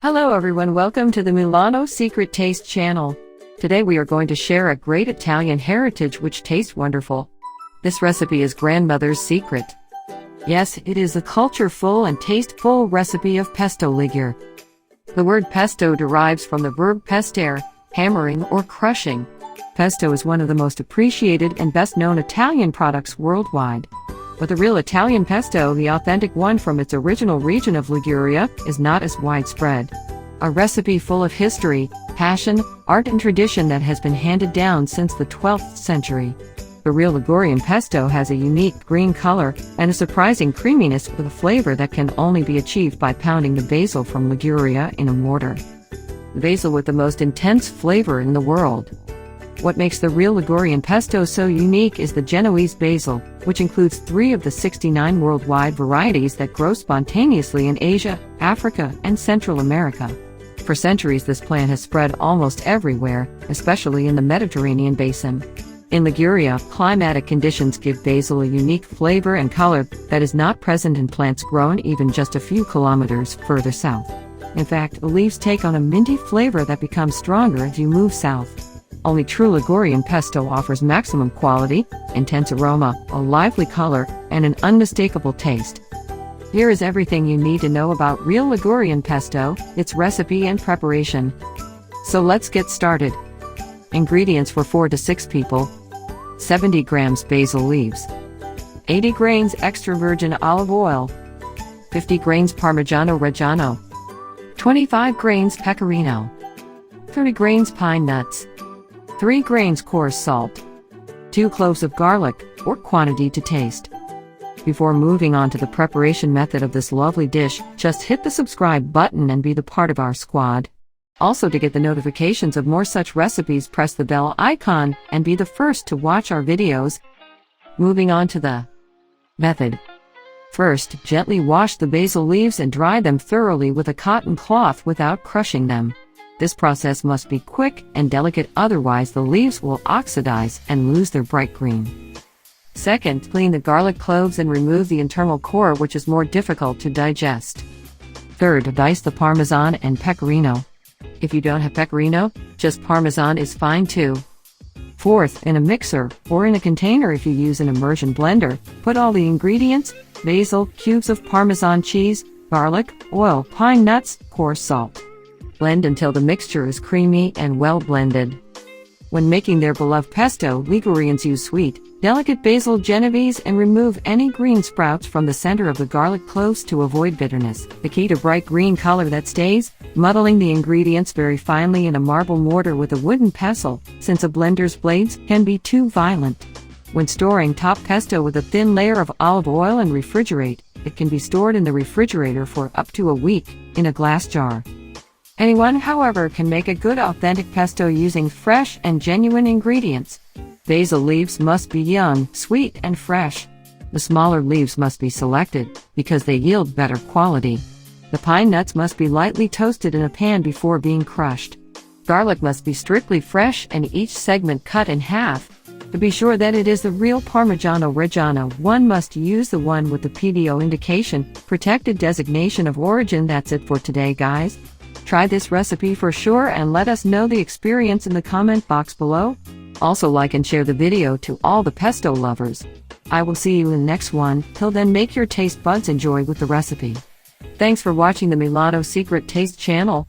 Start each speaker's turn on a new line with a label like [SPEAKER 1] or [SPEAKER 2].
[SPEAKER 1] Hello everyone, welcome to the Milano Secret Taste channel. Today we are going to share a great Italian heritage which tastes wonderful. This recipe is grandmother's secret. Yes, it is a culture-full and tasteful recipe of pesto ligure. The word pesto derives from the verb pestare, hammering or crushing. Pesto is one of the most appreciated and best-known Italian products worldwide. But the real Italian pesto, the authentic one from its original region of Liguria, is not as widespread. A recipe full of history, passion, art and tradition that has been handed down since the 12th century. The real Ligurian pesto has a unique green color and a surprising creaminess with a flavor that can only be achieved by pounding the basil from Liguria in a mortar. The basil with the most intense flavor in the world. What makes the real Ligurian pesto so unique is the Genoese basil, which includes 3 of the 69 worldwide varieties that grow spontaneously in Asia, Africa, and Central America. For centuries this plant has spread almost everywhere, especially in the Mediterranean basin. In Liguria, climatic conditions give basil a unique flavor and color that is not present in plants grown even just a few kilometers further south. In fact, the leaves take on a minty flavor that becomes stronger as you move south. Only true Ligurian pesto offers maximum quality, intense aroma, a lively color, and an unmistakable taste. Here is everything you need to know about real Ligurian pesto, its recipe and preparation. So let's get started. Ingredients for 4 to 6 people. 70 grams basil leaves. 80 grains extra virgin olive oil. 50 grains Parmigiano Reggiano. 25 grains pecorino. 30 grains pine nuts. 3 grains coarse salt. 2 cloves of garlic, or quantity to taste. Before moving on to the preparation method of this lovely dish, just hit the subscribe button and be the part of our squad. Also, to get the notifications of more such recipes, press the bell icon and be the first to watch our videos. Moving on to the method. First, gently wash the basil leaves and dry them thoroughly with a cotton cloth without crushing them. This process must be quick and delicate, otherwise the leaves will oxidize and lose their bright green. Second, clean the garlic cloves and remove the internal core, which is more difficult to digest. Third, dice the Parmesan and pecorino. If you don't have pecorino, just Parmesan is fine too. Fourth, in a mixer, or in a container if you use an immersion blender, put all the ingredients: basil, cubes of Parmesan cheese, garlic, oil, pine nuts, coarse salt. Blend until the mixture is creamy and well blended. When making their beloved pesto, Ligurians use sweet, delicate basil Genovese and remove any green sprouts from the center of the garlic cloves to avoid bitterness. The key to bright green color that stays: muddling the ingredients very finely in a marble mortar with a wooden pestle, since a blender's blades can be too violent. When storing, top pesto with a thin layer of olive oil and refrigerate. It can be stored in the refrigerator for up to a week, in a glass jar. Anyone, however, can make a good authentic pesto using fresh and genuine ingredients. Basil leaves must be young, sweet, and fresh. The smaller leaves must be selected, because they yield better quality. The pine nuts must be lightly toasted in a pan before being crushed. Garlic must be strictly fresh and each segment cut in half. To be sure that it is the real Parmigiano Reggiano, one must use the one with the PDO indication, protected designation of origin. That's it for today, guys. Try this recipe for sure and let us know the experience in the comment box below. Also, like and share the video to all the pesto lovers. I will see you in the next one. Till then, make your taste buds enjoy with the recipe. Thanks for watching the Milano Secret Taste channel.